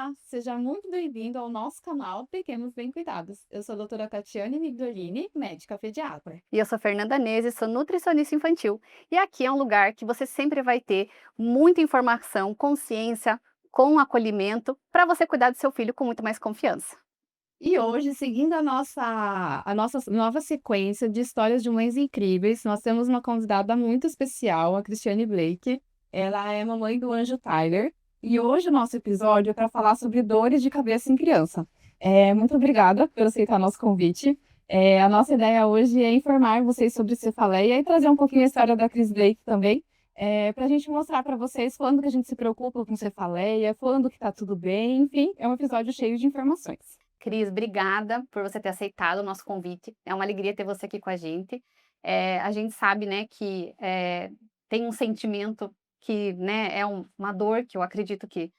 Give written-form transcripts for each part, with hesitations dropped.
Olá, seja muito bem-vindo ao nosso canal Pequenos Bem Cuidados. Eu sou a doutora Tatiane Migdolini, médica pediatra. E eu sou Fernanda Nese, sou nutricionista infantil. E aqui é um lugar que você sempre vai ter muita informação, consciência, com acolhimento, para você cuidar do seu filho com muito mais confiança. E hoje, seguindo a nossa nova sequência de histórias de mães incríveis, nós temos uma convidada muito especial, a Cristiane Blake. Ela é mamãe do anjo Tyler. E hoje o nosso episódio é para falar sobre dores de cabeça em criança. Muito obrigada por aceitar nosso convite. A nossa ideia hoje é informar vocês sobre cefaleia e trazer um pouquinho a história da Cris Blake também, para a gente mostrar para vocês quando que a gente se preocupa com cefaleia, quando que tá tudo bem, enfim, é um episódio cheio de informações. Cris, obrigada por você ter aceitado o nosso convite. É uma alegria ter você aqui com a gente. A gente sabe, né, que tem um sentimento que, né, uma dor que eu acredito que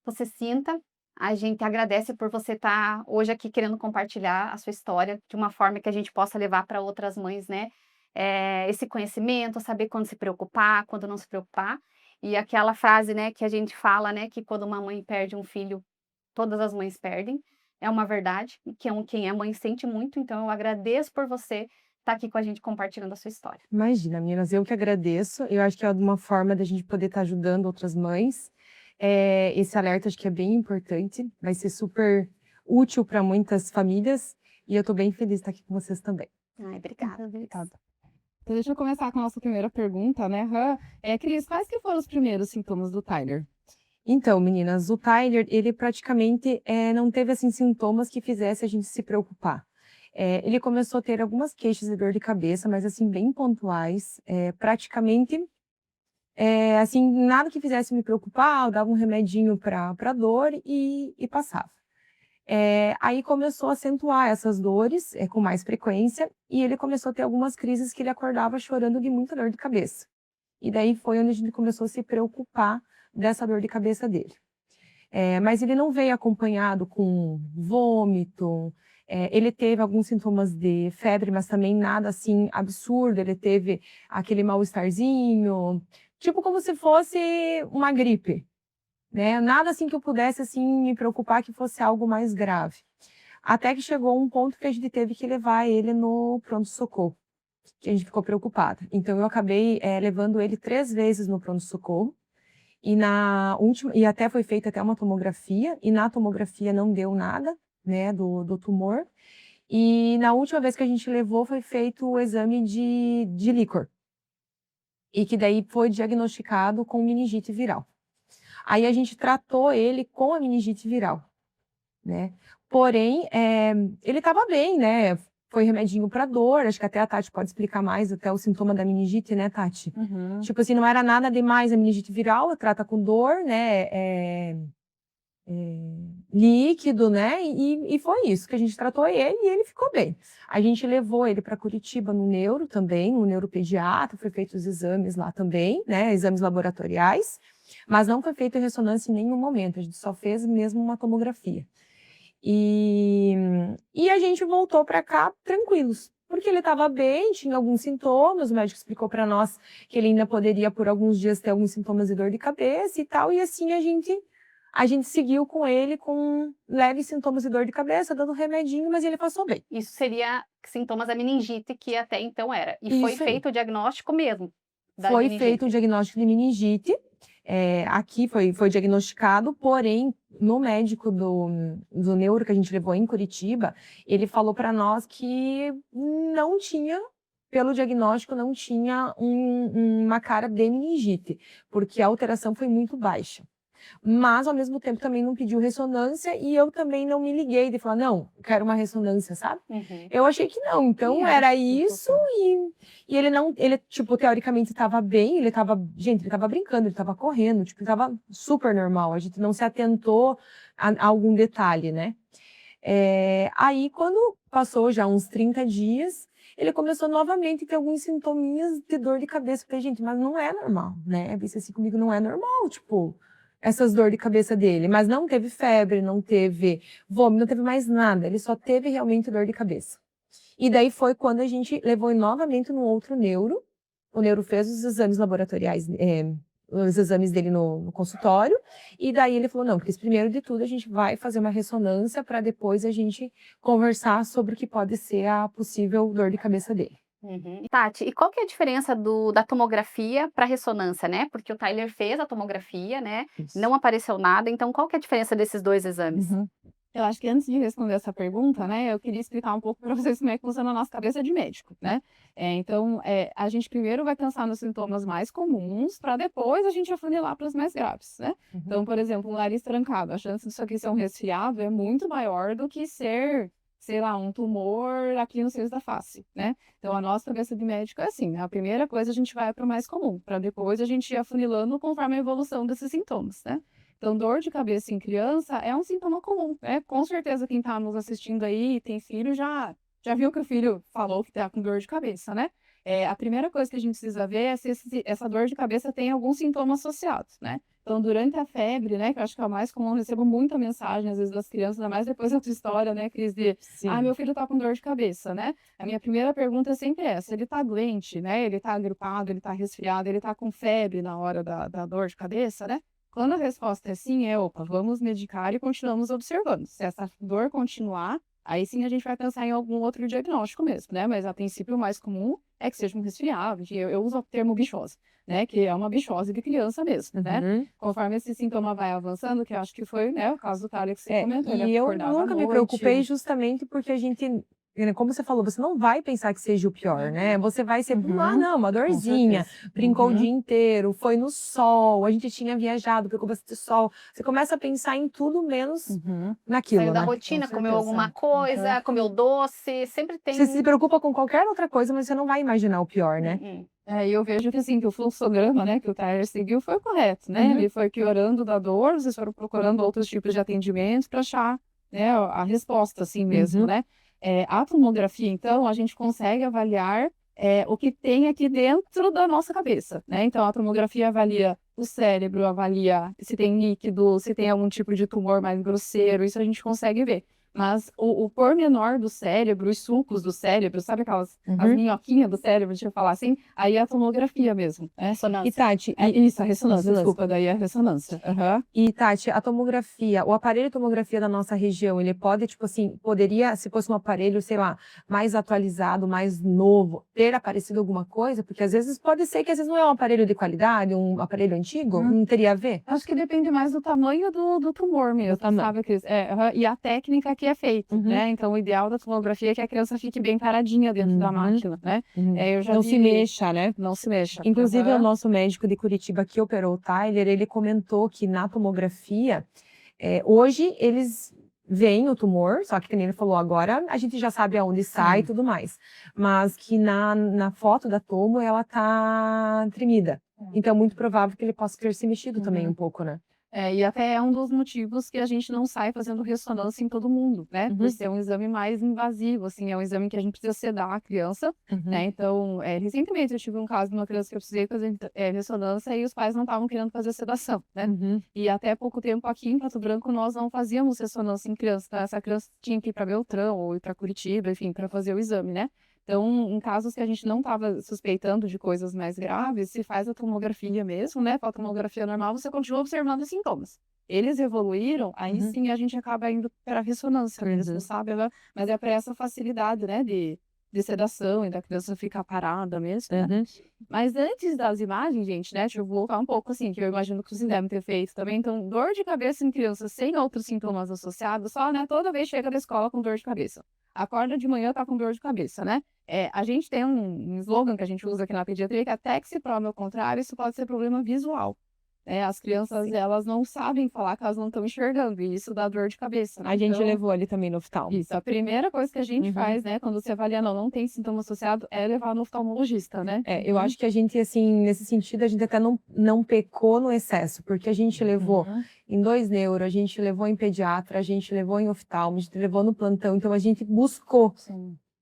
você sinta. A gente agradece por você estar hoje aqui querendo compartilhar a sua história de uma forma que a gente possa levar para outras mães, né? Esse conhecimento, saber quando se preocupar, quando não se preocupar. E aquela frase, né, que a gente fala, né, que quando uma mãe perde um filho, todas as mães perdem. É uma verdade, e que quem é mãe sente muito. Então, eu agradeço por você estar aqui com a gente compartilhando a sua história. Imagina, meninas, eu que agradeço. Eu acho que é uma forma da gente poder estar ajudando outras mães. Esse alerta acho que é bem importante, vai ser super útil para muitas famílias e eu estou bem feliz de estar aqui com vocês também. Ai, obrigada, Cris. Obrigada. Então, deixa eu começar com a nossa primeira pergunta, né, Hã? Cris, quais que foram os primeiros sintomas do Tyler? Então, meninas, o Tyler, ele praticamente não teve assim sintomas que fizesse a gente se preocupar. Ele começou a ter algumas queixas de dor de cabeça, mas assim bem pontuais, praticamente assim, nada que fizesse me preocupar, eu dava um remedinho para dor e passava. Aí começou a acentuar essas dores, com mais frequência, e ele começou a ter algumas crises que ele acordava chorando de muita dor de cabeça. E daí foi onde a gente começou a se preocupar dessa dor de cabeça dele. Mas ele não veio acompanhado com vômito, ele teve alguns sintomas de febre, mas também nada assim absurdo, ele teve aquele mal-estarzinho, tipo como se fosse uma gripe, né? Nada assim que eu pudesse assim me preocupar que fosse algo mais grave. Até que chegou um ponto que a gente teve que levar ele no pronto-socorro, que a gente ficou preocupada. Então eu acabei levando ele 3 vezes no pronto-socorro, e na última e até foi feita até uma tomografia, e na tomografia não deu nada, né, do tumor. E na última vez que a gente levou foi feito o exame de líquor, e que daí foi diagnosticado com meningite viral. Aí a gente tratou ele com a meningite viral, né. Porém, ele estava bem, né, foi remedinho para dor, acho que até a Tati pode explicar mais até o sintoma da meningite, né, Tati? Uhum. Tipo assim, não era nada demais a meningite viral, trata com dor, né, líquido, né, e foi isso que a gente tratou ele e ele ficou bem. A gente levou ele para Curitiba no neuro também, no neuropediatra, foi feito os exames lá também, né, exames laboratoriais, mas não foi feita ressonância em nenhum momento, a gente só fez mesmo uma tomografia. E a gente voltou para cá tranquilos, porque ele estava bem, tinha alguns sintomas, o médico explicou para nós que ele ainda poderia por alguns dias ter alguns sintomas de dor de cabeça e tal, e assim a gente seguiu com ele com leves sintomas de dor de cabeça, dando remedinho, mas ele passou bem. Isso seria sintomas da meningite que até então era. E foi Isso aí. feito o diagnóstico mesmo da Foi feito um meningite. diagnóstico de meningite, aqui foi diagnosticado, porém, no médico do neuro que a gente levou em Curitiba, ele falou para nós que não tinha, pelo diagnóstico, não tinha uma cara de meningite, porque a alteração foi muito baixa. Mas, ao mesmo tempo, também não pediu ressonância e eu também não me liguei de falar, não, quero uma ressonância, sabe? Uhum. Eu achei que não, então era isso e ele não, ele, tipo, teoricamente estava bem, gente, ele estava brincando, ele estava correndo, tipo, ele estava super normal, a gente não se atentou a algum detalhe, né? Aí, quando passou já uns 30 dias, ele começou novamente a ter alguns sintominhas de dor de cabeça. Eu falei, gente, mas não é normal, né? Disse assim comigo, não é normal, tipo, essas dor de cabeça dele. Mas não teve febre, não teve vômito, não teve mais nada. Ele só teve realmente dor de cabeça. E daí foi quando a gente levou ele novamente no outro neuro. O neuro fez os exames laboratoriais, os exames dele no consultório, e daí ele falou, não, porque primeiro de tudo a gente vai fazer uma ressonância para depois a gente conversar sobre o que pode ser a possível dor de cabeça dele. Uhum. Tati, e qual que é a diferença da tomografia para ressonância, né? Porque o Tyler fez a tomografia, né? Isso. Não apareceu nada, então qual que é a diferença desses dois exames? Uhum. Eu acho que antes de responder essa pergunta, né, eu queria explicar um pouco para vocês como é que funciona a nossa cabeça de médico, né? Então, a gente primeiro vai pensar nos sintomas mais comuns, para depois a gente afunilar para os mais graves, né? Uhum. Então, por exemplo, um nariz trancado, a chance disso aqui ser um resfriado é muito maior do que ser, sei lá, um tumor aqui no seio da face, né? Então, a nossa cabeça de médico é assim, né? A primeira coisa a gente vai para o mais comum, para depois a gente ir afunilando conforme a evolução desses sintomas, né? Então, dor de cabeça em criança é um sintoma comum, né? Com certeza quem está nos assistindo aí e tem filho já viu que o filho falou que está com dor de cabeça, né? A primeira coisa que a gente precisa ver é se essa dor de cabeça tem algum sintoma associado, né? Então, durante a febre, né, que eu acho que é o mais comum, eu recebo muita mensagem, às vezes, das crianças, ainda mais depois da tua história, né, Cris, Sim. meu filho tá com dor de cabeça, né? A minha primeira pergunta é sempre essa, ele tá doente, né? Ele tá gripado, ele tá resfriado, ele tá com febre na hora da dor de cabeça, né? Quando a resposta é sim, opa, vamos medicar e continuamos observando. Se essa dor continuar, aí sim a gente vai pensar em algum outro diagnóstico mesmo, né? Mas a princípio o mais comum é que seja um resfriado, que eu uso o termo bichose, né? Que é uma bichose de criança mesmo, né? Uhum. Conforme esse sintoma vai avançando, que eu acho que foi, né, o caso do Thalia que você comentou, ele E eu acordava à nunca me noite. preocupei justamente porque a gente, como você falou, você não vai pensar que seja o pior, né? Você vai ser, não, uma dorzinha, brincou o dia inteiro, foi no sol, a gente tinha viajado, pegou bastante sol. Você começa a pensar em tudo menos naquilo, Saiu da né? rotina, Com comeu certeza. alguma coisa, comeu doce, sempre tem. Você se preocupa com qualquer outra coisa, mas você não vai imaginar o pior, né? E eu vejo que, assim, que o fluxograma, né, que o Tyler seguiu foi correto, né? Ele foi piorando da dor, vocês foram procurando outros tipos de atendimentos para achar, né, a resposta, assim mesmo, né? A tomografia, então, a gente consegue avaliar o que tem aqui dentro da nossa cabeça, né? Então, a tomografia avalia o cérebro, avalia se tem líquido, se tem algum tipo de tumor mais grosseiro, isso a gente consegue ver. Mas o pormenor do cérebro, os sulcos do cérebro, sabe aquelas as minhoquinhas do cérebro, deixa eu falar assim? Aí é a tomografia mesmo, né? E Tati, Isso, a ressonância, desculpa, daí é a ressonância. E Tati, a tomografia, o aparelho de tomografia da nossa região, ele pode, tipo assim, poderia, se fosse um aparelho, sei lá, mais atualizado, mais novo, ter aparecido alguma coisa? Porque às vezes pode ser que às vezes não é um aparelho de qualidade, um aparelho antigo, não teria a ver? Acho que depende mais do tamanho do tumor mesmo, sabe, Cris? E a técnica que é feita, né? Então, o ideal da tomografia é que a criança fique bem paradinha dentro da máquina, né? Eu já Não vi... se mexa, né? Não se mexa. Inclusive, o nosso médico de Curitiba que operou o Tyler, ele comentou que na tomografia, hoje eles veem o tumor, só que, como ele falou agora, a gente já sabe aonde sai e tudo mais. Mas que na foto da tomo, ela tá tremida. Então, é muito provável que ele possa ter se mexido também um pouco, né? E até é um dos motivos que a gente não sai fazendo ressonância em todo mundo, né? Por ser um exame mais invasivo, assim, é um exame que a gente precisa sedar a criança, né? Então, recentemente eu tive um caso de uma criança que eu precisei fazer ressonância e os pais não estavam querendo fazer sedação, né? E até pouco tempo aqui em Pato Branco nós não fazíamos ressonância em criança, tá? Essa criança tinha que ir para Beltrão ou ir para Curitiba, enfim, para fazer o exame, né? Então, em casos que a gente não estava suspeitando de coisas mais graves, se faz a tomografia mesmo, né? Com a tomografia normal, você continua observando os sintomas. Eles evoluíram, aí sim a gente acaba indo para a ressonância mesmo, sabe? Mas é para essa facilidade, né? De sedação e da criança ficar parada mesmo, né? Mas antes das imagens, gente, né? Deixa eu voltar um pouco, assim, que eu imagino que vocês devem ter feito também. Então, dor de cabeça em criança sem outros sintomas associados, só, né? Toda vez chega da escola com dor de cabeça. Acorda de manhã, tá com dor de cabeça, né? A gente tem um slogan que a gente usa aqui na pediatria, que até que se prove ao contrário, isso pode ser problema visual. As crianças, elas não sabem falar que elas não estão enxergando, e isso dá dor de cabeça, né? A gente Então, levou ali também no oftalmo. isso, a primeira coisa que a gente faz, né, quando você avalia, não tem sintoma associado, é levar no oftalmologista, né? Eu acho que a gente, assim, nesse sentido, a gente até não pecou no excesso, porque a gente levou em 2 neuro, a gente levou em pediatra, a gente levou em oftalmo, a gente levou no plantão, então a gente buscou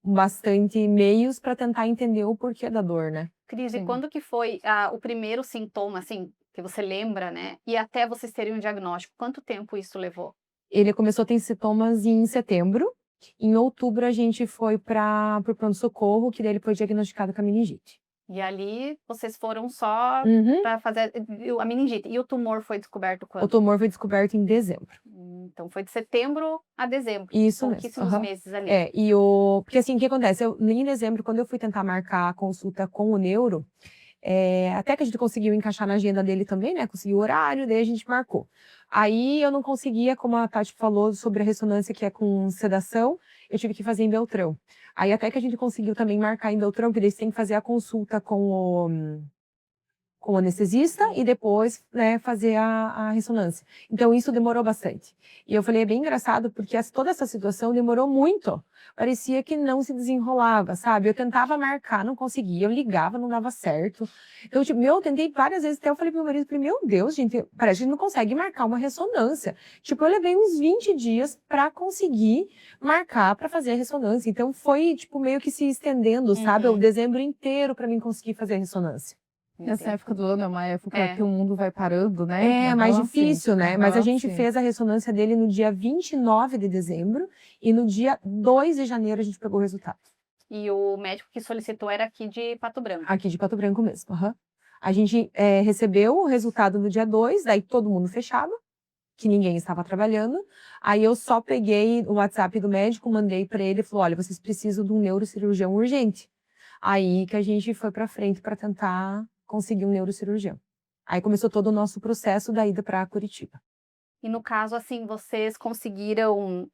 bastante meios para tentar entender o porquê da dor, né? Cris, e quando que foi o primeiro sintoma, assim, que você lembra, né? E até vocês terem um diagnóstico, quanto tempo isso levou? Ele começou a ter sintomas em setembro. Em outubro, a gente foi para o pronto-socorro, que daí ele foi diagnosticado com a meningite. E ali vocês foram só Uhum. para fazer a meningite. E o tumor foi descoberto O quando? tumor foi descoberto em dezembro. Então foi de setembro a dezembro, Isso mesmo. pouquíssimos Aham. meses ali. É, porque assim, o que acontece? Em dezembro, quando eu fui tentar marcar a consulta com o neuro, até que a gente conseguiu encaixar na agenda dele também, né? Conseguiu o horário, daí a gente marcou. Aí eu não conseguia, como a Tati falou sobre a ressonância que é com sedação, eu tive que fazer em Beltrão. Aí até que a gente conseguiu também marcar em Beltrão, porque eles têm que fazer a consulta com o anestesista e depois, né, fazer a ressonância. Então, isso demorou bastante. E eu falei, é bem engraçado, porque toda essa situação demorou muito. Parecia que não se desenrolava, sabe? Eu tentava marcar, não conseguia. Eu ligava, não dava certo. Então, tipo, eu tentei várias vezes, até eu falei pro meu marido, meu Deus, gente, parece que a gente não consegue marcar uma ressonância. Tipo, eu levei uns 20 dias para conseguir marcar para fazer a ressonância. Então, foi, tipo, meio que se estendendo, sabe? O dezembro inteiro para mim conseguir fazer a ressonância. Essa época do ano é uma época É. que o mundo vai parando, né? É mais Aham, sim. difícil, né? Mas a Aham, gente sim. fez a ressonância dele no dia 29 de dezembro e no dia 2 de janeiro a gente pegou o resultado. E o médico que solicitou era aqui de Pato Branco. Aqui de Pato Branco mesmo. Aham. A gente recebeu o resultado no dia 2, daí todo mundo fechado, que ninguém estava trabalhando. Aí eu só peguei o WhatsApp do médico, mandei para ele e falou: olha, vocês precisam de um neurocirurgião urgente. Aí que a gente foi para frente para tentar conseguir um neurocirurgião. Aí começou todo o nosso processo da ida para Curitiba. E no caso, assim, vocês conseguiram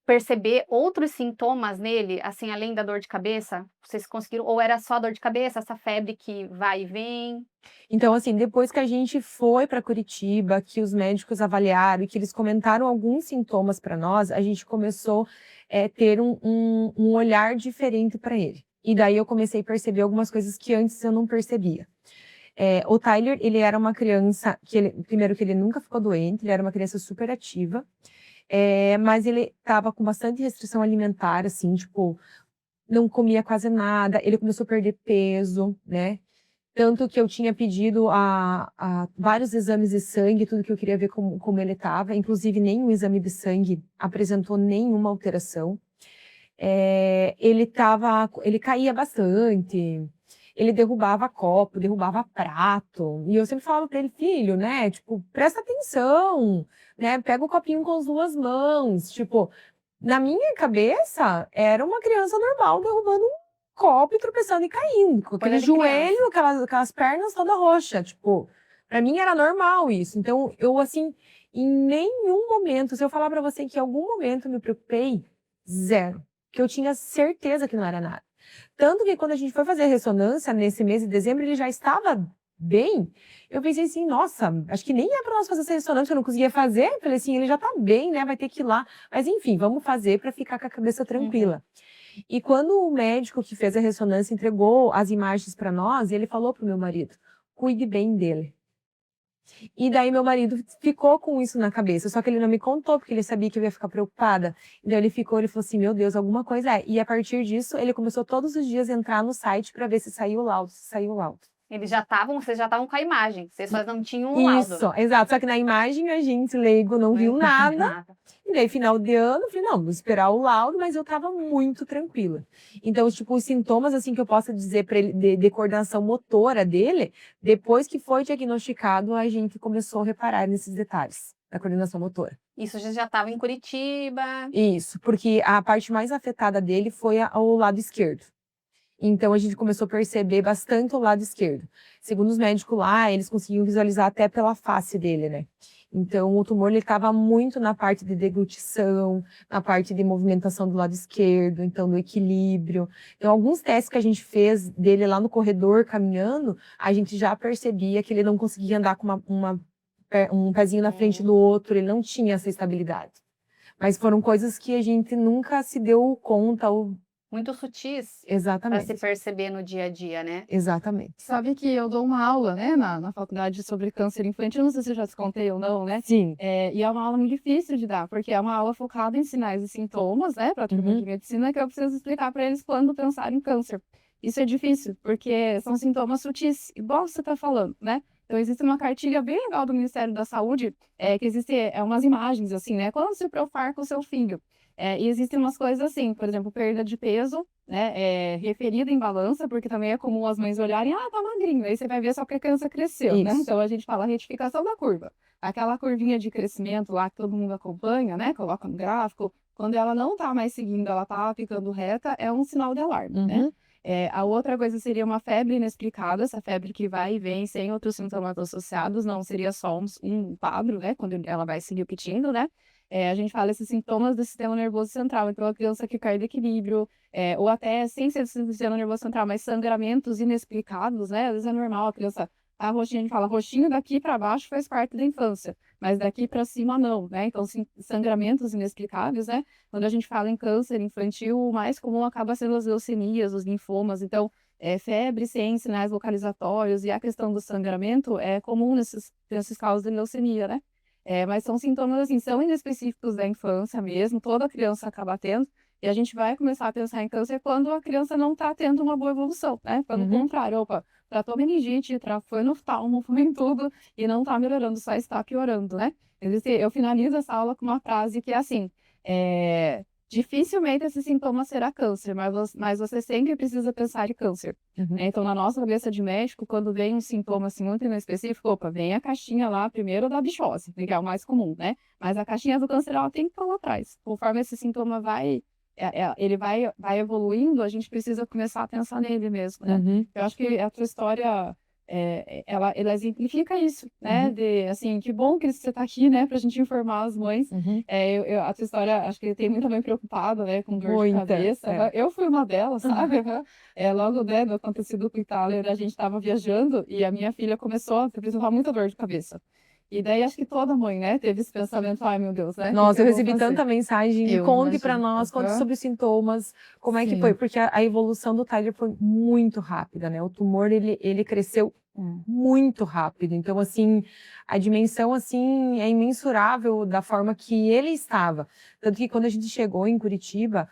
perceber outros sintomas nele, assim, além da dor de cabeça? Vocês conseguiram, ou era só dor de cabeça, essa febre que vai e vem? Então, assim, depois que a gente foi para Curitiba, que os médicos avaliaram e que eles comentaram alguns sintomas para nós, a gente começou a ter um olhar diferente para ele. E daí eu comecei a perceber algumas coisas que antes eu não percebia. O Tyler, ele era uma criança primeiro que ele nunca ficou doente, ele era uma criança super ativa, mas ele estava com bastante restrição alimentar, assim, tipo, não comia quase nada, ele começou a perder peso, né? Tanto que eu tinha pedido a vários exames de sangue, tudo que eu queria ver como ele estava, inclusive nenhum exame de sangue apresentou nenhuma alteração. Ele caía bastante, ele derrubava copo, derrubava prato, e eu sempre falava para ele, filho, né, tipo, presta atenção, né, pega o copinho com as duas mãos, tipo, na minha cabeça, era uma criança normal derrubando um copo e tropeçando e caindo, com aquele Coisa de criança. joelho, aquelas pernas toda roxa, tipo, pra mim era normal isso. Então, eu, assim, em nenhum momento, se eu falar pra você que em algum momento eu me preocupei, zero. Que eu tinha certeza que não era nada. Tanto que quando a gente foi fazer a ressonância, nesse mês de dezembro, ele já estava bem. Eu pensei assim, nossa, acho que nem é pra nós fazer essa ressonância, eu não conseguia fazer. Eu falei assim, ele já tá bem, né, vai ter que ir lá. Mas enfim, vamos fazer pra ficar com a cabeça tranquila. E quando o médico que fez a ressonância entregou as imagens para nós, ele falou pro meu marido, cuide bem dele. E daí meu marido ficou com isso na cabeça, só que ele não me contou, porque ele sabia que eu ia ficar preocupada. Então ele falou assim, meu Deus, alguma coisa é. E a partir disso, ele começou todos os dias a entrar no site para ver se saiu o laudo, Vocês já estavam com a imagem, vocês só não tinham o laudo. Isso, exato. Só que na imagem a gente, leigo, não viu nada. E daí, final de ano, eu falei, não, vou esperar o laudo, mas eu tava muito tranquila. Então, tipo, os sintomas, assim, que eu posso dizer para ele, de coordenação motora dele, depois que foi diagnosticado, a gente começou a reparar nesses detalhes da coordenação motora. Isso já estava em Curitiba. Isso, porque a parte mais afetada dele foi o lado esquerdo. Então, a gente começou a perceber bastante o lado esquerdo. Segundo os médicos lá, eles conseguiam visualizar até pela face dele, né? Então, o tumor estava muito na parte de deglutição, na parte de movimentação do lado esquerdo, então, do equilíbrio. Então, alguns testes que a gente fez dele lá no corredor, caminhando, a gente já percebia que ele não conseguia andar com um pezinho na frente do outro, ele não tinha essa estabilidade. Mas foram coisas que a gente nunca se deu conta ou... Muito sutis para Exatamente. se perceber no dia a dia, né? Exatamente. Sabe que eu dou uma aula, né, na faculdade sobre câncer infantil, não sei se eu já te contei ou não, né? Sim. E é uma aula muito difícil de dar, porque é uma aula focada em sinais e sintomas, né, para turma de medicina, que eu preciso explicar para eles quando pensar em câncer. Isso é difícil, porque são sintomas sutis, igual você está falando, né? Então, existe uma cartilha bem legal do Ministério da Saúde, que existe umas imagens, assim, né? Quando se preocupar com o seu filho. E existem umas coisas assim, por exemplo, perda de peso, né? Referida em balança, porque também é comum as mães olharem, tá magrinho, aí você vai ver só que a criança cresceu, né? Isso. Então, a gente fala retificação da curva. Aquela curvinha de crescimento lá que todo mundo acompanha, né? Coloca no gráfico. Quando ela não tá mais seguindo, ela tá ficando reta, é um sinal de alarme, né? Uhum. A outra coisa seria uma febre inexplicada, essa febre que vai e vem sem outros sintomas associados, não seria só um quadro, né? Quando ela vai se repetindo, né? A gente fala esses sintomas do sistema nervoso central. Então, a criança que cai do equilíbrio, ou até sem ser do sistema nervoso central, mas sangramentos inexplicados, né? Às vezes é normal, a criança tá roxinha, a gente fala, roxinho daqui para baixo faz parte da infância, mas daqui para cima não, né? Então, sangramentos inexplicáveis, né? Quando a gente fala em câncer infantil, o mais comum acaba sendo as leucemias, os linfomas. Então, febre sem sinais localizatórios e a questão do sangramento é comum nesses casos de leucemia, né? Mas são sintomas, assim, são inespecíficos da infância mesmo, toda criança acaba tendo, e a gente vai começar a pensar em câncer quando a criança não está tendo uma boa evolução, né? Pelo contrário, opa, tratou meningite, foi no oftalmo, foi em tudo, e não está melhorando, só está piorando, né? Eu finalizo essa aula com uma frase que é assim, dificilmente esse sintoma será câncer, mas você sempre precisa pensar em câncer. Então, na nossa cabeça de médico, quando vem um sintoma assim, muito inespecífico, opa, vem a caixinha lá primeiro da bichose, que é o mais comum, né? Mas a caixinha do câncer, ela tem que estar lá atrás. Conforme esse sintoma ele vai evoluindo, a gente precisa começar a pensar nele mesmo, né? Eu acho que a tua história, ela exemplifica isso, né? Assim, que bom que você está aqui, né? Pra gente informar as mães. A tua história, acho que tem muita mãe preocupada, né? Com dor de cabeça. Eu fui uma delas, sabe? Logo, né, no acontecido com o Tyler, a gente estava viajando e a minha filha começou a apresentar muita dor de cabeça. E daí acho que toda mãe, né, teve esse pensamento, ai meu Deus, né? Nossa, eu vou recebi fazer? tanta mensagem, Eu conte pra imagino. nós, conte sobre os sintomas, como é que foi, porque a evolução do Tyler foi muito rápida, né? O tumor, ele cresceu muito rápido, então, assim, a dimensão, assim, é imensurável da forma que ele estava. Tanto que quando a gente chegou em Curitiba,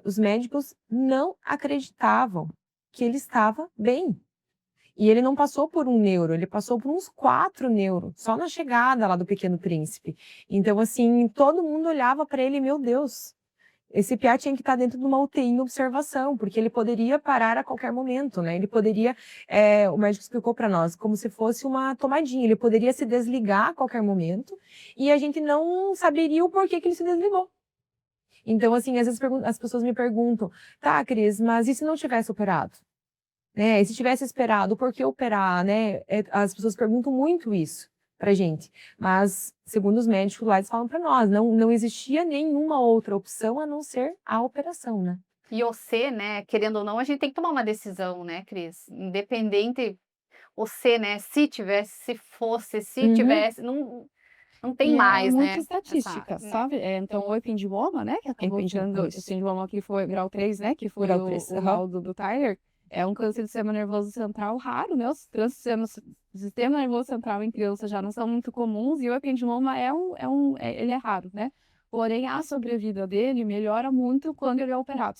os médicos não acreditavam que ele estava bem. E ele não passou por um neuro, ele passou por uns 4 neuro, só na chegada lá do Pequeno Príncipe. Então, assim, todo mundo olhava para ele, meu Deus, esse piá tinha que estar dentro de uma UTI em observação, porque ele poderia parar a qualquer momento, né? Ele poderia, o médico explicou para nós, como se fosse uma tomadinha, ele poderia se desligar a qualquer momento e a gente não saberia o porquê que ele se desligou. Então, assim, às vezes as pessoas me perguntam, tá, Cris, mas e se não tivesse operado? E se tivesse esperado, por que operar, né? As pessoas perguntam muito isso pra gente, mas segundo os médicos lá, eles falam para nós, não existia nenhuma outra opção a não ser a operação, né? E você, né, querendo ou não, a gente tem que tomar uma decisão, né, Cris? Independente, você, né, se tivesse, se fosse, se tivesse, não tem E é mais, muita né? estatística, sabe? Então, o ependiloma, né, que acabou sendo o síndrome que foi grau 3, né, que foi Grau o 3, laudo do Tyler, é um câncer do sistema nervoso central raro, né? Os cânceres do sistema nervoso central em criança já não são muito comuns e o ependiloma ele é raro, né? Porém, a sobrevida dele melhora muito quando ele é operado.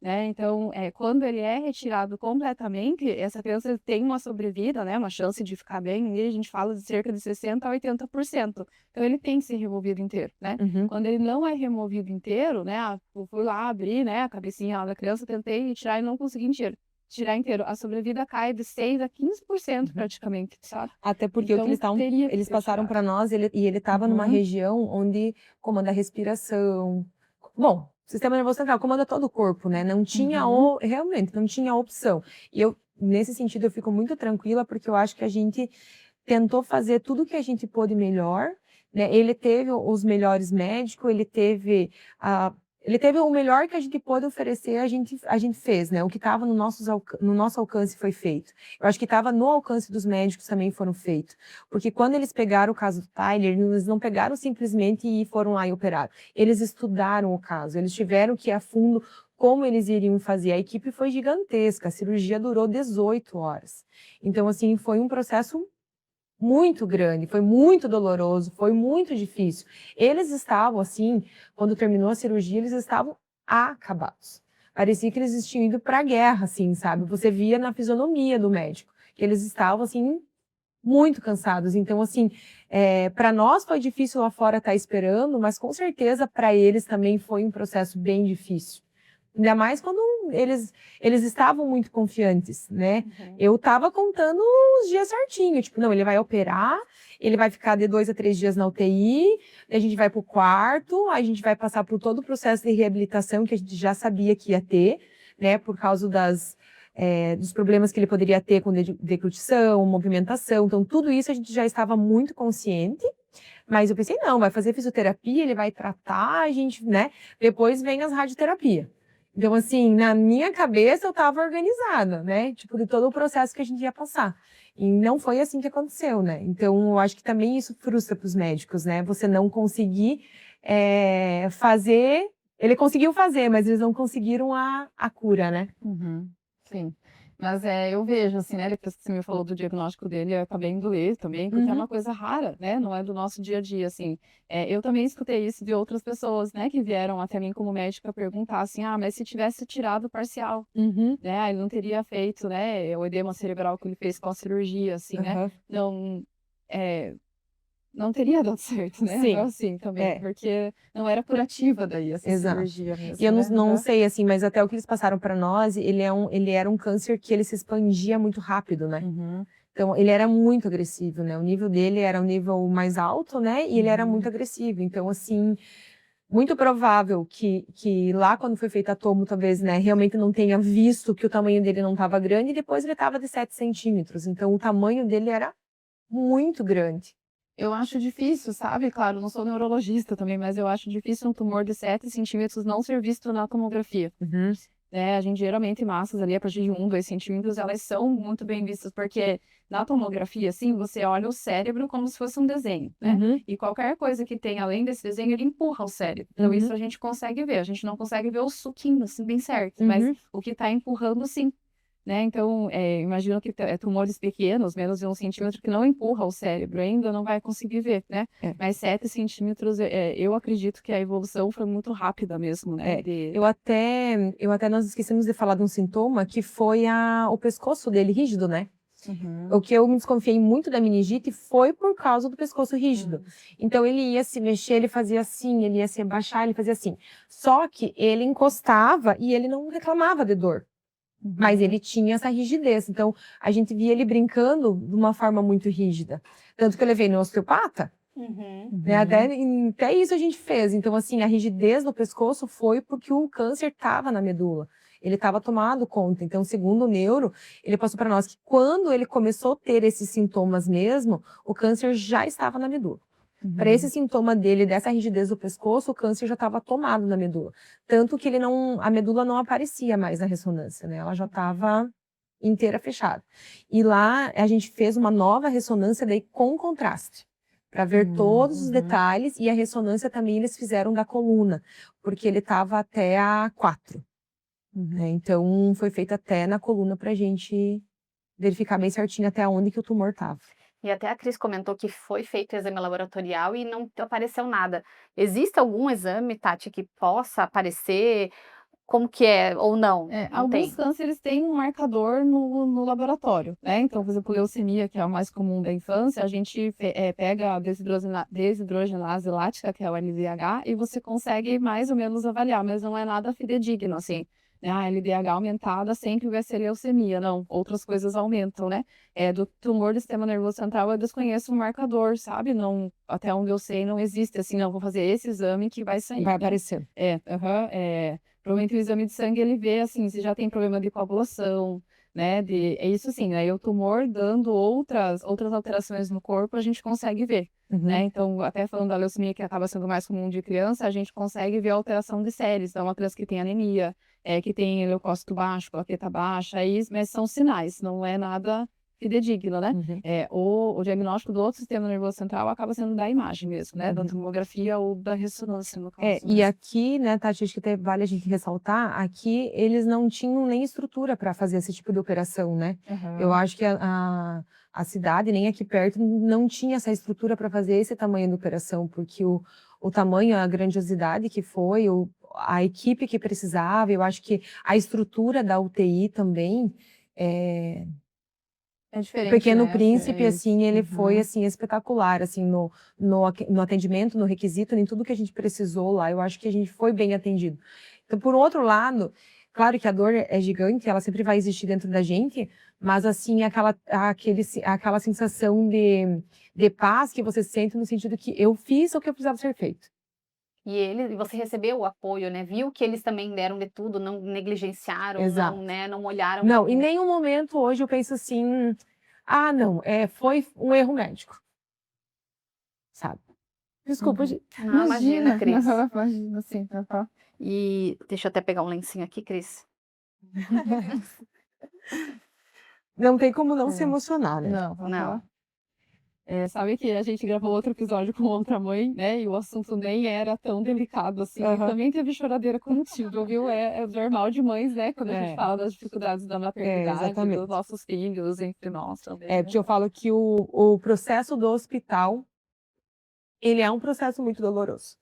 Né? Então, quando ele é retirado completamente, essa criança tem uma sobrevida, né? Uma chance de ficar bem, e a gente fala de cerca de 60% a 80%. Então, ele tem que ser removido inteiro, né? Quando ele não é removido inteiro, né? Eu fui lá abrir, né, a cabecinha lá da criança, tentei tirar e não consegui tirar inteiro. A sobrevida cai de 6% a 15% praticamente, sabe? Até porque Então, eles passaram para nós e ele estava numa região onde comanda a respiração. Bom, o sistema nervoso central comanda todo o corpo, né? Não tinha realmente não tinha opção. E eu, nesse sentido, eu fico muito tranquila porque eu acho que a gente tentou fazer tudo o que a gente pôde melhor, né? Ele teve os melhores médicos, ele teve o melhor que a gente pôde oferecer, a gente fez, né? O que estava no nosso alcance foi feito. Eu acho que estava no alcance dos médicos também foram feitos. Porque quando eles pegaram o caso do Tyler, eles não pegaram simplesmente e foram lá e operaram. Eles estudaram o caso, eles tiveram que ir a fundo como eles iriam fazer. A equipe foi gigantesca, a cirurgia durou 18 horas. Então, assim, foi um processo muito grande, foi muito doloroso, foi muito difícil. Eles estavam, assim, quando terminou a cirurgia, eles estavam acabados. Parecia que eles tinham ido para a guerra, assim, sabe? Você via na fisionomia do médico, que eles estavam, assim, muito cansados. Então, assim, para nós foi difícil lá fora estar esperando, mas com certeza para eles também foi um processo bem difícil. Ainda mais quando eles estavam muito confiantes, né? Eu estava contando os dias certinho, tipo, não, ele vai operar, ele vai ficar de 2 a 3 dias na UTI, a gente vai pro quarto, a gente vai passar por todo o processo de reabilitação que a gente já sabia que ia ter, né? Por causa dos problemas que ele poderia ter com deglutição, movimentação. Então, tudo isso a gente já estava muito consciente. Mas eu pensei, não, vai fazer fisioterapia, ele vai tratar, a gente, né? Depois vem as radioterapia. Então, assim, na minha cabeça eu estava organizada, né? Tipo, de todo o processo que a gente ia passar. E não foi assim que aconteceu, né? Então, eu acho que também isso frustra para os médicos, né? Você não conseguir fazer. Ele conseguiu fazer, mas eles não conseguiram a cura, né? Sim. Mas eu vejo, assim, né, depois que você me falou do diagnóstico dele, eu acabei indo ler também, porque é uma coisa rara, né, não é do nosso dia a dia, assim. Eu também escutei isso de outras pessoas, né, que vieram até mim como médica perguntar, assim, mas se tivesse tirado parcial, né, ele não teria feito, né, o edema cerebral que ele fez com a cirurgia, assim, né, não, não teria dado certo, né, Sim. assim, também, porque não era curativa daí essa Exato. cirurgia mesmo, E eu né? não sei, assim, mas até o que eles passaram para nós, ele era um câncer que ele se expandia muito rápido, né? Então, ele era muito agressivo, né? O nível dele era um nível mais alto, né? E ele era muito agressivo. Então, assim, muito provável que lá quando foi feita a tomo, talvez, né, realmente não tenha visto que o tamanho dele não estava grande e depois ele estava de 7 centímetros. Então, o tamanho dele era muito grande. Eu acho difícil, sabe? Claro, não sou neurologista também, mas eu acho difícil um tumor de 7 centímetros não ser visto na tomografia. A gente geralmente, massas ali a partir de 1, 2 centímetros, elas são muito bem vistas, porque na tomografia, assim, você olha o cérebro como se fosse um desenho, né? E qualquer coisa que tem além desse desenho, ele empurra o cérebro. Então, isso a gente consegue ver. A gente não consegue ver o suquinho, assim, bem certo, mas o que está empurrando, sim. Né? Então, imagino que tumores pequenos, menos de 1 centímetro, que não empurra o cérebro ainda, não vai conseguir ver, né? Mas 7 centímetros, eu acredito que a evolução foi muito rápida mesmo, né? Eu até nós esquecemos de falar de um sintoma que foi o pescoço dele rígido, né? O que eu me desconfiei muito da meningite foi por causa do pescoço rígido. Então, ele ia se mexer, ele fazia assim, ele ia se abaixar, ele fazia assim. Só que ele encostava e ele não reclamava de dor. Mas ele tinha essa rigidez. Então, a gente via ele brincando de uma forma muito rígida. Tanto que eu levei no osteopata. Né? Até isso a gente fez. Então, assim, a rigidez no pescoço foi porque o câncer estava na medula. Ele estava tomado conta. Então, segundo o neuro, ele passou para nós que quando ele começou a ter esses sintomas mesmo, o câncer já estava na medula. Para esse sintoma dele, dessa rigidez do pescoço, o câncer já estava tomado na medula. Tanto que a medula não aparecia mais na ressonância, né? Ela já estava inteira fechada. E lá a gente fez uma nova ressonância daí com contraste, para ver todos os detalhes, e a ressonância também eles fizeram da coluna, porque ele estava até a 4. Né? Então foi feita até na coluna para a gente verificar bem certinho até onde que o tumor estava. E até a Cris comentou que foi feito o exame laboratorial e não apareceu nada. Existe algum exame, Tati, que possa aparecer? Como que é? Ou não? Não Alguns tem? cânceres têm um marcador no laboratório, né? Então, por exemplo, leucemia, que é o mais comum da infância, a gente pega a desidrogenase lática, que é o LDH, e você consegue mais ou menos avaliar, mas não é nada fidedigno, assim. A LDH aumentada sempre vai ser leucemia, não. Outras coisas aumentam, né? Do tumor do sistema nervoso central, eu desconheço o marcador, sabe? Não, até onde eu sei, não existe assim, não, vou fazer esse exame que vai sair. Vai aparecer. Provavelmente o exame de sangue, ele vê, assim, se já tem problema de coagulação, né? É isso assim, aí o tumor dando outras alterações no corpo, a gente consegue ver, né? Então, até falando da leucemia, que acaba sendo mais comum de criança, a gente consegue ver a alteração de séries. Então, uma criança que tem anemia, que tem leucócito baixo, plaqueta baixa, mas são sinais, não é nada fidedigno, né? O diagnóstico do outro sistema nervoso central acaba sendo da imagem mesmo, né? Da tomografia ou da ressonância, no caso. E aqui, né, Tati, acho que até vale a gente ressaltar, aqui eles não tinham nem estrutura para fazer esse tipo de operação, né? Eu acho que a cidade, nem aqui perto, não tinha essa estrutura para fazer esse tamanho de operação, porque o tamanho, a grandiosidade que foi, a equipe que precisava, eu acho que a estrutura da UTI também É O diferente, Pequeno né? Príncipe, Isso. assim, ele foi, Uhum. assim, espetacular, assim, no atendimento, no requisito, em tudo que a gente precisou lá. Eu acho que a gente foi bem atendido. Então, por outro lado, claro que a dor é gigante, ela sempre vai existir dentro da gente, mas, assim, aquela sensação de paz que você sente no sentido que eu fiz o que eu precisava ser feito. E você recebeu o apoio, né? Viu que eles também deram de tudo, não negligenciaram, não, Exato. né, não olharam Não, em como nenhum momento hoje eu penso assim, ah, não, foi um erro médico, sabe? Desculpa, Uhum. gente. Não, imagina, Imagina, Cris. imagina, assim, aham. E deixa eu até pegar um lencinho aqui, Cris. Não tem como não se É. emocionar, né? Não, aham. Não. Sabe que a gente gravou outro episódio com outra mãe, né? E o assunto nem era tão delicado assim. E Aham. também teve choradeira contigo, viu? É normal de mães, né? Quando a gente É. fala das dificuldades da maternidade, Exatamente. dos nossos filhos, entre nós também, É, né? porque eu falo que o processo do hospital, ele é um processo muito doloroso,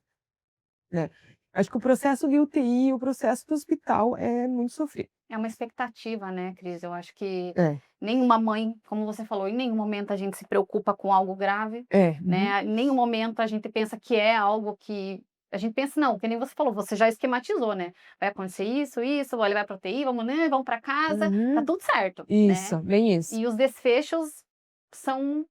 né? Acho que o processo de UTI, o processo do hospital é muito sofrido. É uma expectativa, né, Cris? Eu acho que É, nenhuma mãe, como você falou, em nenhum momento a gente se preocupa com algo grave, uhum. né? Em nenhum momento a gente pensa que é algo que a gente pensa, não, que nem você falou, você já esquematizou, né? Vai acontecer isso, olha, vai pra UTI, vamos, né, vamos para casa, tá Uhum. tudo certo, né? Isso, bem isso. E os desfechos são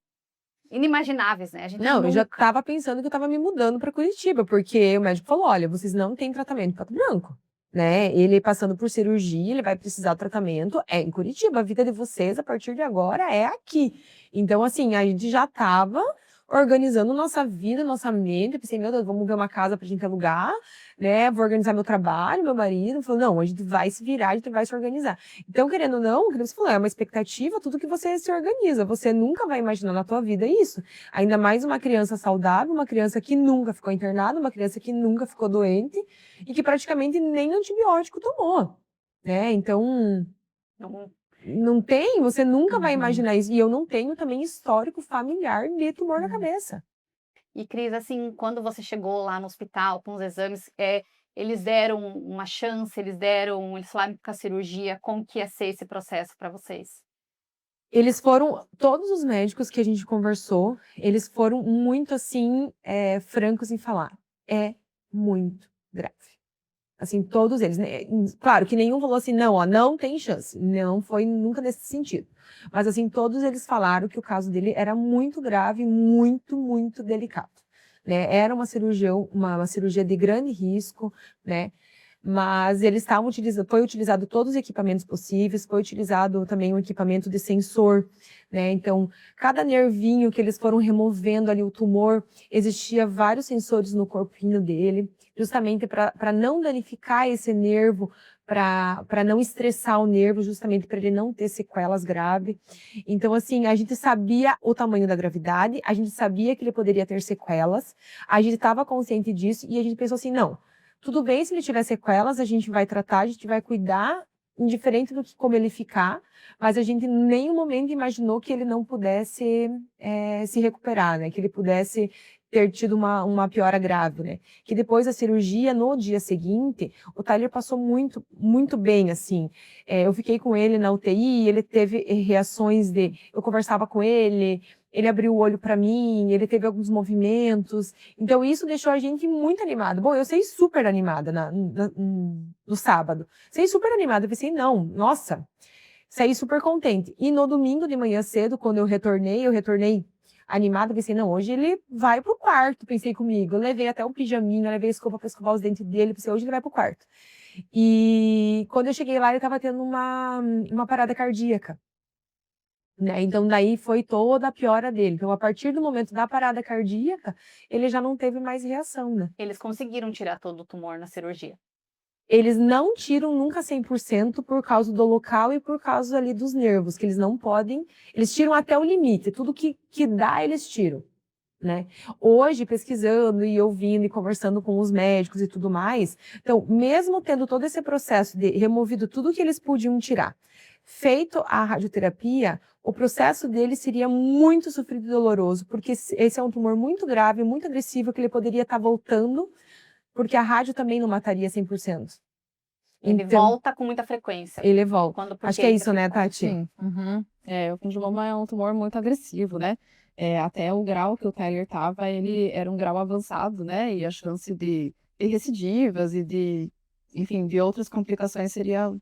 inimagináveis, né? A gente Não, eu já nunca. estava pensando que eu estava me mudando para Curitiba, porque o médico falou: olha, vocês não têm tratamento em Pato Branco, né? Ele passando por cirurgia, ele vai precisar de tratamento, é em Curitiba. A vida de vocês, a partir de agora, é aqui. Então, assim, a gente já estava organizando nossa vida, nossa mente. Eu pensei, meu Deus, vamos ver uma casa pra gente alugar, né? Vou organizar meu trabalho, meu marido. Falou, não, a gente vai se virar, a gente vai se organizar. Então, querendo ou não, o que você falou, é uma expectativa, tudo que você se organiza. Você nunca vai imaginar na tua vida isso. Ainda mais uma criança saudável, uma criança que nunca ficou internada, uma criança que nunca ficou doente e que praticamente nem antibiótico tomou, né? Então, Não. não tem, você nunca vai Uhum. imaginar isso. E eu não tenho também histórico familiar de tumor na cabeça. E Cris, assim, quando você chegou lá no hospital com os exames, eles deram uma chance, eles falaram com a cirurgia, como que ia ser esse processo para vocês? Eles foram, todos os médicos que a gente conversou, eles foram muito assim, francos em falar. É muito grave. Assim, todos eles, né? Claro que nenhum falou assim, não, ó, não tem chance. Não foi nunca nesse sentido. Mas, assim, todos eles falaram que o caso dele era muito grave, muito, muito delicado, né? Era uma cirurgia de grande risco, né? Mas eles estavam utilizando, foi utilizado todos os equipamentos possíveis, foi utilizado também um equipamento de sensor, né? Então, cada nervinho que eles foram removendo ali o tumor, existia vários sensores no corpinho dele, justamente para não danificar esse nervo, para não estressar o nervo, justamente para ele não ter sequelas graves. Então, assim, a gente sabia o tamanho da gravidade, a gente sabia que ele poderia ter sequelas, a gente estava consciente disso e a gente pensou assim, não, tudo bem se ele tiver sequelas, a gente vai tratar, a gente vai cuidar, indiferente do que como ele ficar, mas a gente em nenhum momento imaginou que ele não pudesse se recuperar, né? Que ele pudesse ter tido uma piora grave, né? Que depois da cirurgia, no dia seguinte, o Tyler passou muito, muito bem, assim. Eu fiquei com ele na UTI, ele teve reações de... Eu conversava com ele abriu o olho para mim, ele teve alguns movimentos. Então, isso deixou a gente muito animado. Bom, eu saí super animada no sábado. Saí super animada. Eu pensei, não, nossa, saí super contente. E no domingo de manhã cedo, quando eu retornei animada. Pensei, não, hoje ele vai pro quarto, pensei comigo. Eu levei até um pijaminha, levei a escova para escovar os dentes dele. Pensei, hoje ele vai pro quarto. E quando eu cheguei lá, ele estava tendo uma parada cardíaca. Né? Então, daí foi toda a piora dele. Então, a partir do momento da parada cardíaca, ele já não teve mais reação, né? Eles conseguiram tirar todo o tumor na cirurgia. Eles não tiram nunca 100% por causa do local e por causa ali dos nervos, que eles não podem, eles tiram até o limite, tudo que dá eles tiram, né? Hoje, pesquisando e ouvindo e conversando com os médicos e tudo mais, então, mesmo tendo todo esse processo de removido tudo que eles podiam tirar, feito a radioterapia, o processo dele seria muito sofrido e doloroso, porque esse é um tumor muito grave, muito agressivo, que ele poderia estar voltando, porque a rádio também não mataria 100%. Ele Então, volta com muita frequência. ele volta. Quando, Acho porque que é ele isso, né, ficou. Tati? Sim. Uhum. O condiloma é um tumor muito agressivo, né? Até o grau que o Tyler tava, ele era um grau avançado, né? E a chance de recidivas e enfim, de outras complicações seria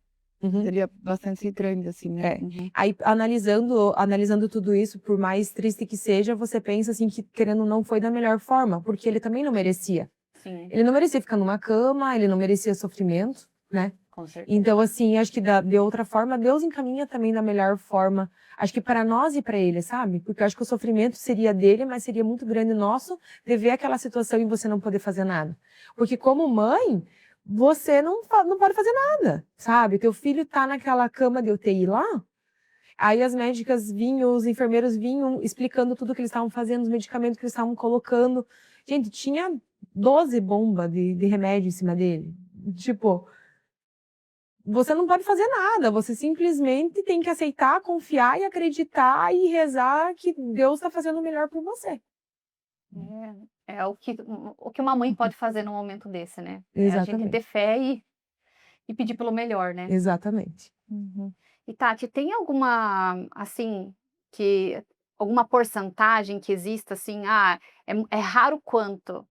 bastante grande, assim, né? Aí, analisando tudo isso, por mais triste que seja, você pensa assim que, querendo ou não, foi da melhor forma, porque ele também não merecia. Sim, Ele não merecia ficar numa cama, ele não merecia sofrimento, né? com certeza. Então, assim, acho que de outra forma, Deus encaminha também da melhor forma. Acho que para nós e para ele, sabe? Porque eu acho que o sofrimento seria dele, mas seria muito grande nosso de ver aquela situação e você não poder fazer nada. Porque como mãe, você não pode fazer nada, sabe? Teu filho tá naquela cama de UTI lá, aí as médicas vinham, os enfermeiros vinham explicando tudo que eles estavam fazendo, os medicamentos que eles estavam colocando. Gente, tinha 12 bombas de remédio em cima dele. Tipo, você não pode fazer nada, você simplesmente tem que aceitar, confiar e acreditar e rezar que Deus está fazendo o melhor por você. É o que uma mãe pode fazer num momento desse, né? É a gente Exatamente. ter fé e pedir pelo melhor, né? Exatamente. E Tati, tem alguma, assim, alguma porcentagem que exista, assim, é raro quanto?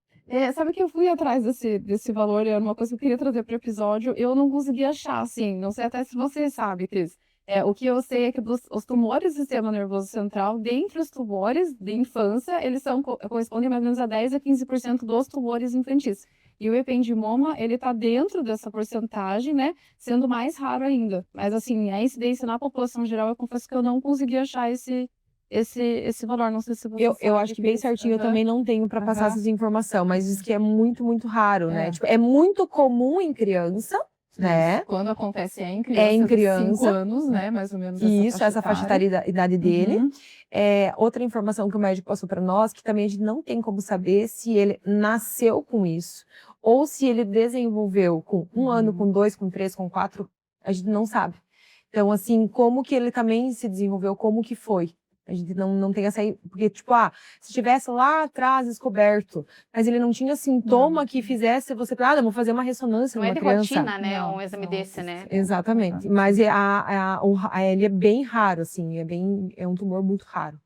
Sabe que eu fui atrás desse valor, era uma coisa que eu queria trazer para o episódio, eu não consegui achar, assim, não sei até se você sabe, Cris. O que eu sei é que os tumores do sistema nervoso central, dentre os tumores de infância, eles correspondem mais ou menos a 10 a 15% dos tumores infantis. E o ependimoma, ele está dentro dessa porcentagem, né, sendo mais raro ainda. Mas, assim, a incidência na população geral, eu confesso que eu não consegui achar esse valor, não sei se você Eu sabe, acho que bem Cris. certinho eu também não tenho para passar essas informações, mas diz que é muito, muito raro, né? É. Tipo, é muito comum em criança, né? Quando acontece em em criança de 5 criança. anos, né? Mais ou menos Isso, essa faixa etária idade dele. Uhum. Outra informação que o médico passou para nós, que também a gente não tem como saber se ele nasceu com isso, ou se ele desenvolveu com 1 ano, com 2, com 3, com 4, a gente não sabe. Então, assim, como que ele também se desenvolveu, como que foi? A gente não tem essa... Porque, tipo, se tivesse lá atrás descoberto, mas ele não tinha sintoma que fizesse você... vou fazer uma ressonância Não é numa de criança. rotina, né? Não, Um exame não. desse, né? Exatamente. Mas ele é bem raro, assim. É um tumor muito raro.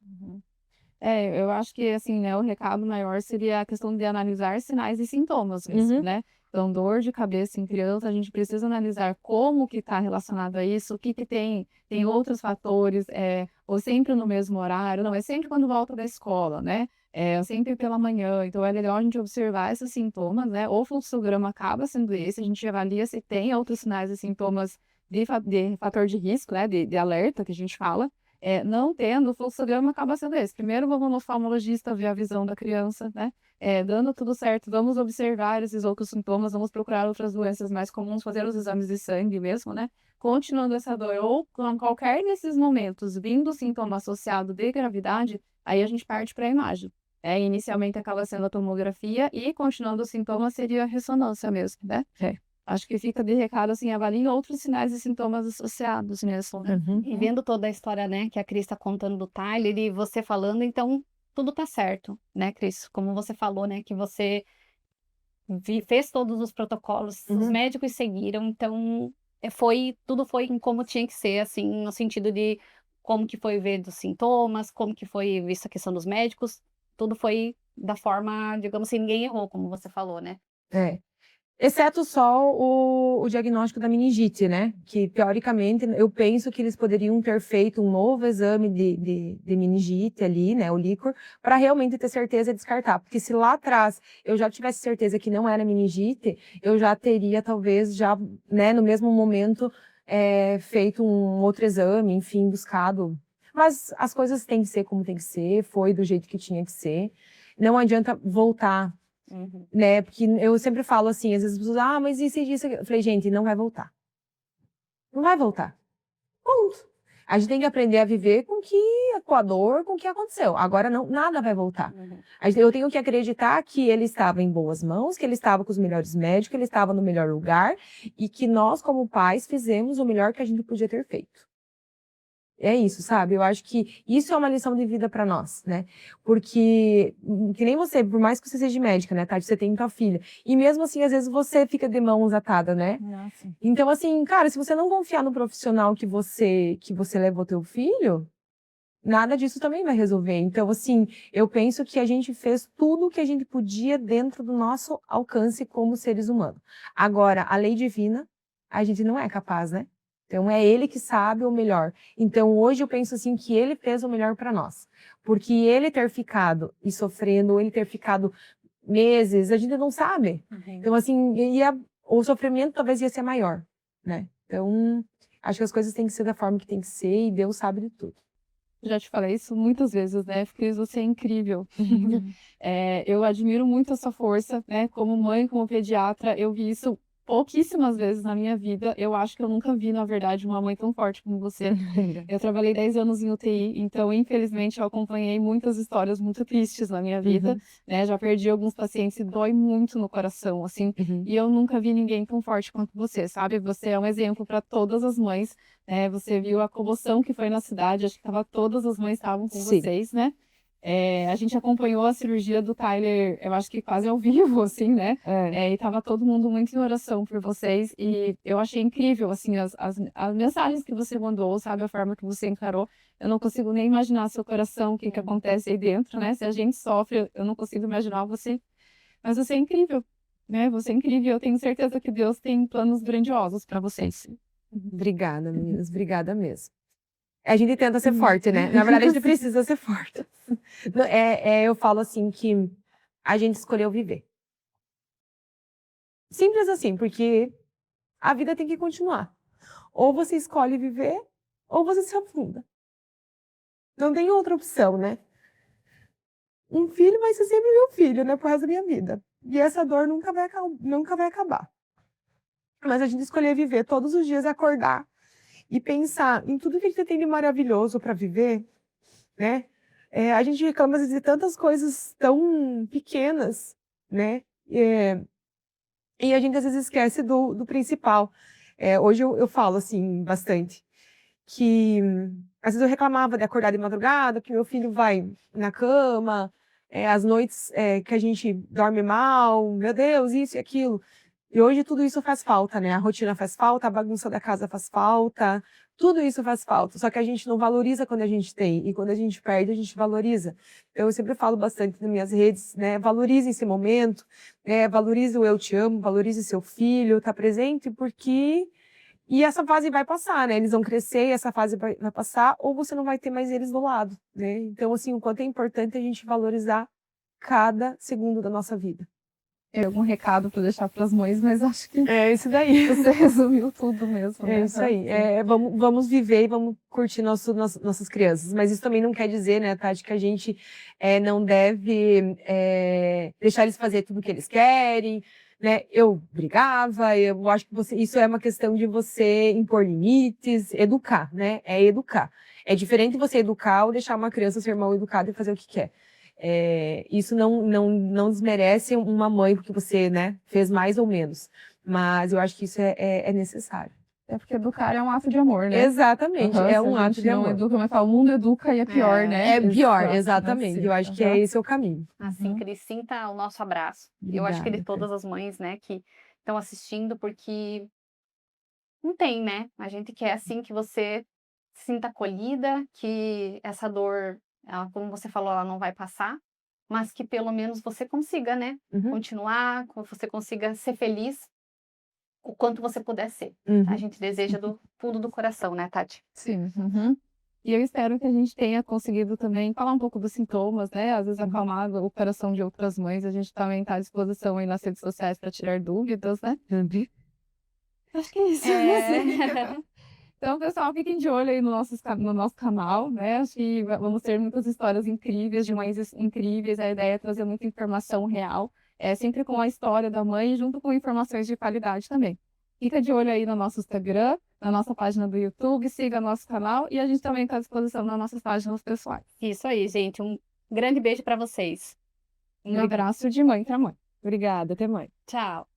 Eu acho que, assim, né, o recado maior seria a questão de analisar sinais e sintomas mesmo, né? Então, dor de cabeça em criança, a gente precisa analisar como que está relacionado a isso, o que tem outros fatores, ou sempre no mesmo horário, não, é sempre quando volta da escola, né? Sempre pela manhã, então é legal a gente observar esses sintomas, né? O fluxograma acaba sendo esse, a gente avalia se tem outros sinais e sintomas de fator de risco, né? De alerta, que a gente fala. Não tendo, o fluxograma acaba sendo esse. Primeiro, vamos no oftalmologista ver a visão da criança, né? Dando tudo certo, vamos observar esses outros sintomas, vamos procurar outras doenças mais comuns, fazer os exames de sangue mesmo, né? Continuando essa dor, ou com qualquer desses momentos, vindo sintoma associado de gravidade, aí a gente parte para a imagem. Inicialmente acaba sendo a tomografia e, continuando os sintomas, seria a ressonância mesmo, né? Acho que fica de recado, assim, avaliem outros sinais e sintomas associados mesmo, né? E vendo toda a história, né, que a Cris está contando do Tyler e você falando, então tudo tá certo, né, Cris? Como você falou, né, que você fez todos os protocolos, os médicos seguiram, então tudo foi em como tinha que ser, assim, no sentido de como que foi ver dos sintomas, como que foi vista a questão dos médicos, tudo foi da forma, digamos assim, ninguém errou, como você falou, né? Exceto só o diagnóstico da meningite, né? Que, teoricamente, eu penso que eles poderiam ter feito um novo exame de meningite ali, né? O líquor, para realmente ter certeza e descartar. Porque se lá atrás eu já tivesse certeza que não era meningite, eu já teria, talvez, né, no mesmo momento, feito um outro exame, enfim, buscado. Mas as coisas têm que ser como tem que ser, foi do jeito que tinha que ser. Não adianta voltar, né? Porque eu sempre falo assim, às vezes as pessoas, mas isso e isso. Eu falei, gente, não vai voltar. Não vai voltar. Ponto. A gente tem que aprender a viver com a dor, com o que aconteceu. Agora não, nada vai voltar. Eu tenho que acreditar que ele estava em boas mãos, que ele estava com os melhores médicos, que ele estava no melhor lugar e que nós, como pais, fizemos o melhor que a gente podia ter feito. É isso, sabe? Eu acho que isso é uma lição de vida para nós, né? Porque, que nem você, por mais que você seja médica, né, Tati? Você tem tua filha. E mesmo assim, às vezes você fica de mãos atadas, né? Nossa. Então, assim, cara, se você não confiar no profissional que você levou teu filho, nada disso também vai resolver. Então, assim, eu penso que a gente fez tudo o que a gente podia dentro do nosso alcance como seres humanos. Agora, a lei divina, a gente não é capaz, né? Então, é ele que sabe o melhor. Então, hoje eu penso assim que ele fez o melhor para nós. Porque ele ter ficado e sofrendo, ou ele ter ficado meses, a gente não sabe. Então, assim, o sofrimento talvez ia ser maior, né? Então, acho que as coisas têm que ser da forma que tem que ser e Deus sabe de tudo. Já te falei isso muitas vezes, né? Cris, você é incrível. Eu admiro muito a sua força, né? Como mãe, como pediatra, eu vi isso pouquíssimas vezes na minha vida. Eu acho que eu nunca vi, na verdade, uma mãe tão forte como você. Eu trabalhei 10 anos em UTI, então, infelizmente, eu acompanhei muitas histórias muito tristes na minha vida, né? Já perdi alguns pacientes e dói muito no coração, assim. E eu nunca vi ninguém tão forte quanto você, sabe? Você é um exemplo para todas as mães, né? Você viu a comoção que foi na cidade, acho que todas as mães estavam com Sim. vocês, né? A gente acompanhou a cirurgia do Tyler, eu acho que quase ao vivo, assim, né? E tava todo mundo muito em oração por vocês, e eu achei incrível, assim, as mensagens que você mandou, sabe? A forma que você encarou. Eu não consigo nem imaginar seu coração, o que acontece aí dentro, né? Se a gente sofre, eu não consigo imaginar você. Mas você é incrível, né? Você é incrível. Eu tenho certeza que Deus tem planos grandiosos para vocês. Obrigada, meninas. Obrigada mesmo. A gente tenta ser forte, né? Na verdade, a gente precisa ser forte. Eu falo assim que a gente escolheu viver. Simples assim, porque a vida tem que continuar. Ou você escolhe viver, ou você se afunda. Não tem outra opção, né? Um filho vai ser sempre meu filho, né? Pro resto da minha vida. E essa dor nunca vai acabar. Mas a gente escolher viver todos os dias, acordar e pensar em tudo que a gente tem de maravilhoso para viver, né? A gente reclama às vezes de tantas coisas tão pequenas, né? E a gente às vezes esquece do principal. Hoje eu falo assim bastante que às vezes eu reclamava de acordar de madrugada, que meu filho vai na cama, as noites que a gente dorme mal, meu Deus, isso e aquilo. E hoje tudo isso faz falta, né? A rotina faz falta, a bagunça da casa faz falta, tudo isso faz falta. Só que a gente não valoriza quando a gente tem, e quando a gente perde, a gente valoriza. Eu sempre falo bastante nas minhas redes, né? Valorize esse momento, valorize o eu te amo, valorize seu filho, tá presente, porque... E essa fase vai passar, né? Eles vão crescer e essa fase vai passar, ou você não vai ter mais eles do lado, né? Então, assim, o quanto é importante a gente valorizar cada segundo da nossa vida. Algum recado para deixar para as mães, mas acho que É isso daí. você resumiu tudo mesmo. É né? isso aí. Vamos viver e vamos curtir nossas crianças. Mas isso também não quer dizer, né, Tati, que a gente não deve deixar eles fazer tudo o que eles querem, né? Eu brigava, eu acho que isso é uma questão de você impor limites, educar, né? É educar. É diferente você educar ou deixar uma criança ser mal educada e fazer o que quer. Isso não desmerece uma mãe porque você, né, fez mais ou menos. Mas eu acho que isso é necessário. É porque educar é um ato de amor, né? Exatamente, é um ato de amor. Não educa, mas fala, o mundo educa e é pior, né? É pior, Exato, exatamente. assim, Eu acho que esse é o caminho. Assim, Cris, sinta o nosso abraço. Eu acho que de Obrigada, todas as mães, né, que estão assistindo, porque não tem, né? A gente quer, assim, que você se sinta acolhida, que essa dor, ela, como você falou, ela não vai passar, mas que pelo menos você consiga, né, continuar, que você consiga ser feliz o quanto você puder ser. A gente deseja do fundo do coração, né, Tati? Sim. E eu espero que a gente tenha conseguido também falar um pouco dos sintomas, né? Às vezes acalmar o coração de outras mães. A gente também está à disposição aí nas redes sociais para tirar dúvidas, né? Acho que é isso. Então, pessoal, fiquem de olho aí no nosso canal, né? Acho que vamos ter muitas histórias incríveis, de mães incríveis. A ideia é trazer muita informação real, sempre com a história da mãe, junto com informações de qualidade também. Fica de olho aí no nosso Instagram, na nossa página do YouTube, siga nosso canal e a gente também está à disposição nas nossas páginas pessoais. Isso aí, gente. Um grande beijo para vocês. Um abraço de mãe para mãe. Obrigada, até mãe. Tchau.